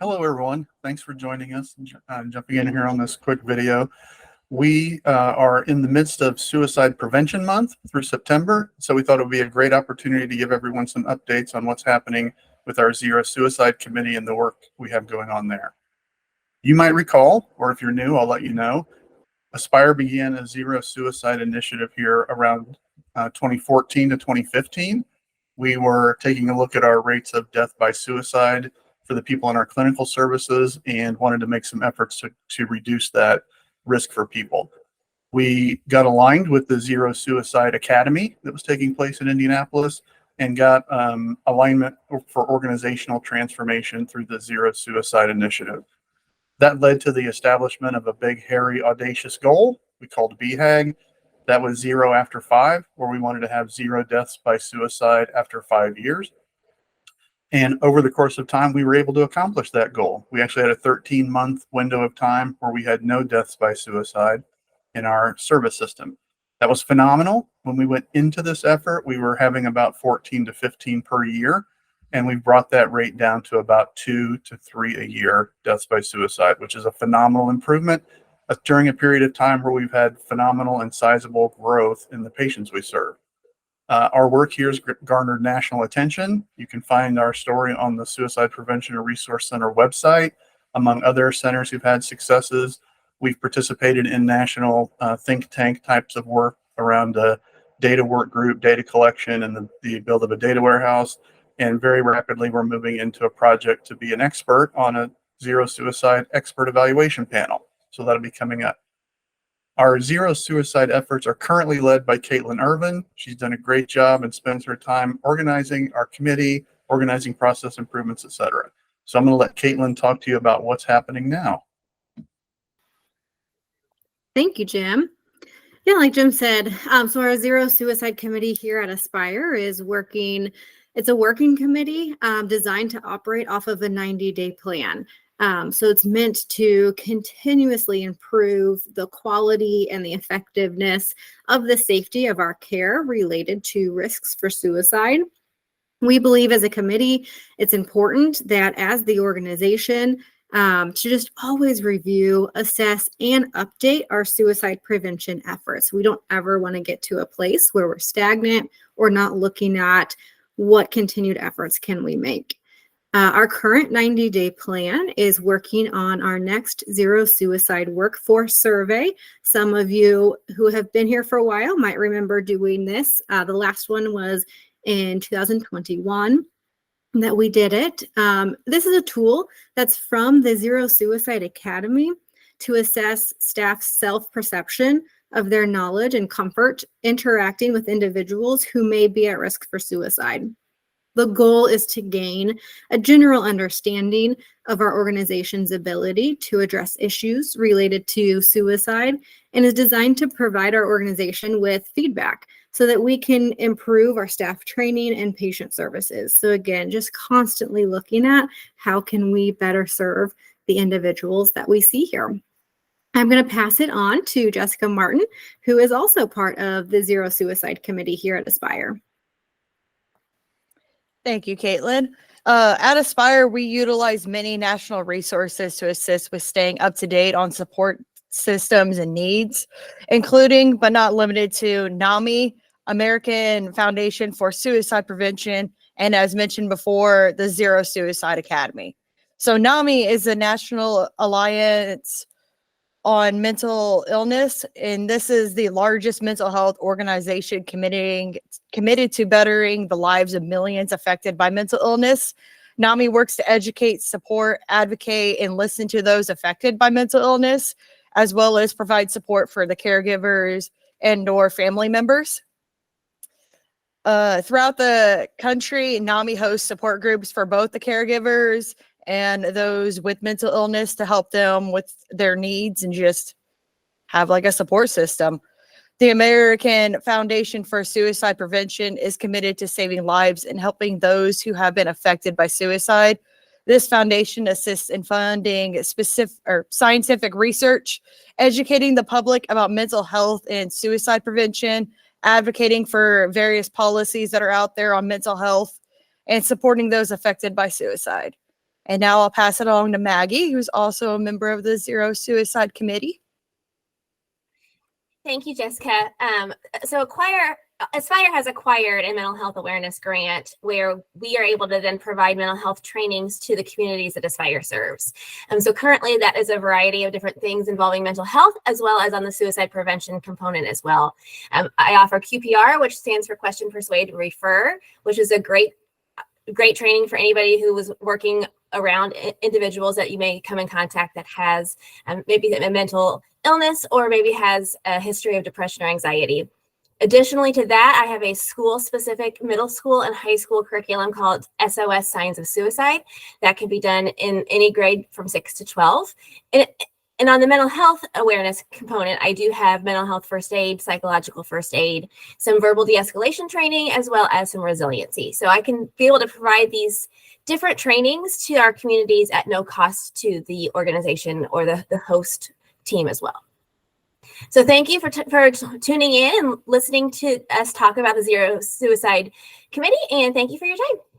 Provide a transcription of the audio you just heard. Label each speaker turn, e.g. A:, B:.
A: Hello, everyone. Thanks for joining us and jumping in here on this quick video. We are in the midst of Suicide Prevention Month through September, so we thought it would be a great opportunity to give everyone some updates on what's happening with our Zero Suicide Committee and the work we have going on there. You might recall, or if you're new, I'll let you know, Aspire began a Zero Suicide initiative here around 2014 to 2015. We were taking a look at our rates of death by suicide for the people in our clinical services and wanted to make some efforts to reduce that risk for people. We got aligned with the Zero Suicide Academy that was taking place in Indianapolis and got alignment for organizational transformation through the Zero Suicide Initiative. That led to the establishment of a big, hairy, audacious goal we called BHAG. That was 0 after 5, where we wanted to have 0 deaths by suicide after 5 years. And over the course of time, we were able to accomplish that goal. We actually had a 13-month window of time where we had no deaths by suicide in our service system. That was phenomenal. When we went into this effort, we were having about 14 to 15 per year, and we brought that rate down to about 2 to 3 a year deaths by suicide, which is a phenomenal improvement during a period of time where we've had phenomenal and sizable growth in the patients we serve. Our work here has garnered national attention. You can find our story on the Suicide Prevention and Resource Center website. Among other centers who've had successes, we've participated in national think tank types of work around data work group, data collection, and the build of a data warehouse. And very rapidly, we're moving into a project to be an expert on a Zero Suicide expert evaluation panel. So that'll be coming up. Our Zero Suicide efforts are currently led by Caitlin Irvin. She's done a great job and spends her time organizing our committee, organizing process improvements, etc. So I'm going to let Caitlin talk to you about what's happening now.
B: Thank you, Jim. Yeah, like Jim said, so our Zero Suicide Committee here at Aspire is working. It's a working committee designed to operate off of a 90-day plan. So it's meant to continuously improve the quality and the effectiveness of the safety of our care related to risks for suicide. We believe as a committee, it's important that as the organization to just always review, assess, and update our suicide prevention efforts. We don't ever want to get to a place where we're stagnant or not looking at what continued efforts can we make. Our current 90-day plan is working on our next Zero Suicide Workforce Survey. Some of you who have been here for a while might remember doing this. The last one was in 2021 that we did it. This is a tool that's from the Zero Suicide Academy to assess staff's self-perception of their knowledge and comfort interacting with individuals who may be at risk for suicide. The goal is to gain a general understanding of our organization's ability to address issues related to suicide and is designed to provide our organization with feedback so that we can improve our staff training and patient services. So again, just constantly looking at how can we better serve the individuals that we see here. I'm going to pass it on to Jessica Martin, who is also part of the Zero Suicide Committee here at Aspire.
C: Thank you, Caitlin. At Aspire, we utilize many national resources to assist with staying up to date on support systems and needs, including but not limited to NAMI, American Foundation for Suicide Prevention, and as mentioned before, the Zero Suicide Academy. So NAMI is a National Alliance on Mental Illness, and this is the largest mental health organization committed to bettering the lives of millions affected by mental illness. NAMI works to educate, support, advocate, and listen to those affected by mental illness, as well as provide support for the caregivers and/or family members. Throughout the country, NAMI hosts support groups for both the caregivers and those with mental illness to help them with their needs and just have like a support system. The American Foundation for Suicide Prevention is committed to saving lives and helping those who have been affected by suicide. This foundation assists in funding specific or scientific research, educating the public about mental health and suicide prevention, advocating for various policies that are out there on mental health, and supporting those affected by suicide. And now I'll pass it along to Maggie, who's also a member of the Zero Suicide Committee.
D: Thank you, Jessica. So Aspire has acquired a mental health awareness grant where we are able to then provide mental health trainings to the communities that Aspire serves. So currently that is a variety of different things involving mental health, as well as on the suicide prevention component as well. I offer QPR, which stands for Question, Persuade, Refer, which is a great training for anybody who was working around individuals that you may come in contact that has maybe a mental illness or maybe has a history of depression or anxiety. Additionally to that, I have a school-specific middle school and high school curriculum called SOS Signs of Suicide that can be done in any grade from 6 to 12. And on the mental health awareness component, I do have mental health first aid, psychological first aid, some verbal de-escalation training, as well as some resiliency. So I can be able to provide these different trainings to our communities at no cost to the organization or the host team as well. So thank you for tuning in and listening to us talk about the Zero Suicide Committee, and thank you for your time.